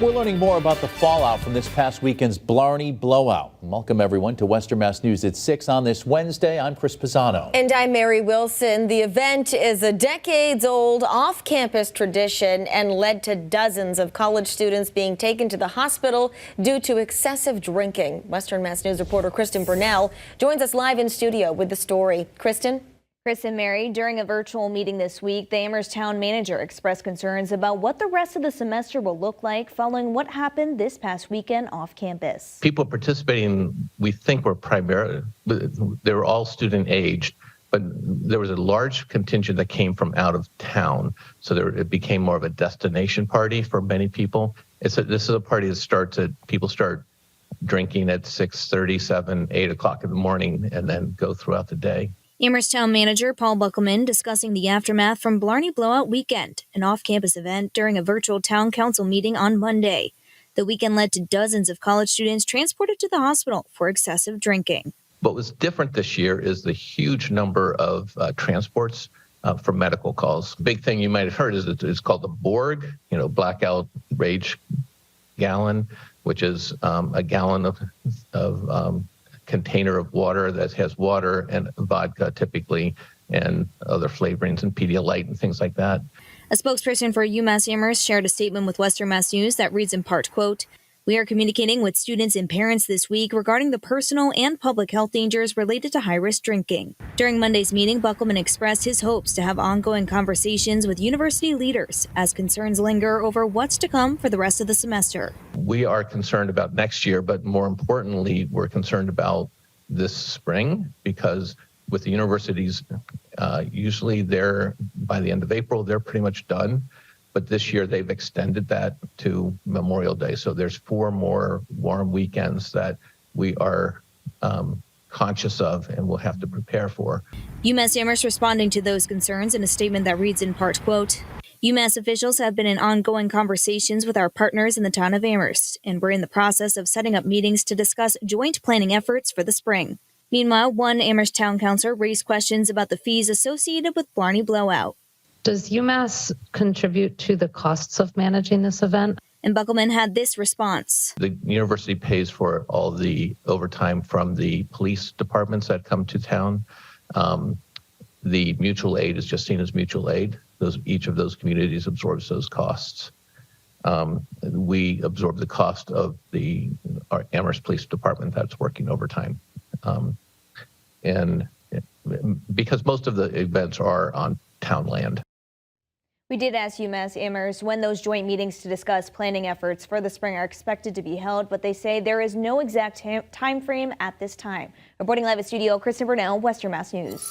We're learning more about the fallout from this past weekend's Blarney Blowout. Welcome, everyone, to Western Mass News at 6 on this Wednesday. I'm Chris Pisano. And I'm Mary Wilson. The event is a decades-old off-campus tradition and led to dozens of college students being taken to the hospital due to excessive drinking. Western Mass News reporter Kristen Burnell joins us live in studio with the story. Kristen? Chris and Mary, during a virtual meeting this week, the Amherst town manager expressed concerns about what the rest of the semester will look like following what happened this past weekend off campus. People participating, we think, were primarily, they were all student aged, but there was a large contingent that came from out of town. So it became more of a destination party for many people. This is a party that people start drinking at 6:30, 7, 8 o'clock in the morning and then go throughout the day. Amherst town manager Paul Buckelman discussing the aftermath from Blarney Blowout weekend, an off-campus event during a virtual town council meeting on Monday. The weekend led to dozens of college students transported to the hospital for excessive drinking. What was different this year is the huge number of transports for medical calls. Big thing you might have heard is it's called the Borg, blackout rage gallon, which is a gallon of container of water that has water and vodka typically and other flavorings and Pedialyte and things like that. A spokesperson for UMass Amherst shared a statement with Western Mass News that reads in part, quote, "We are communicating with students and parents this week regarding the personal and public health dangers related to high-risk drinking." During Monday's meeting, Buckelman expressed his hopes to have ongoing conversations with university leaders as concerns linger over what's to come for the rest of the semester. We are concerned about next year, but more importantly, we're concerned about this spring because with the universities, usually by the end of April, they're pretty much done. But this year they've extended that to Memorial Day. So there's 4 more warm weekends that we are conscious of and will have to prepare for. UMass Amherst responding to those concerns in a statement that reads in part, quote, UMass officials have been in ongoing conversations with our partners in the town of Amherst, and we're in the process of setting up meetings to discuss joint planning efforts for the spring. Meanwhile, one Amherst town councilor raised questions about the fees associated with Blarney Blowout. Does UMass contribute to the costs of managing this event? And Buckelman had this response. The university pays for all the overtime from the police departments that come to town. The mutual aid is just seen as mutual aid. Each of those communities absorbs those costs. We absorb the cost of our Amherst Police Department that's working overtime. And because most of the events are on town land. We did ask UMass Amherst when those joint meetings to discuss planning efforts for the spring are expected to be held, but they say there is no exact time frame at this time. Reporting live at studio, Kristen Burnell, Western Mass News.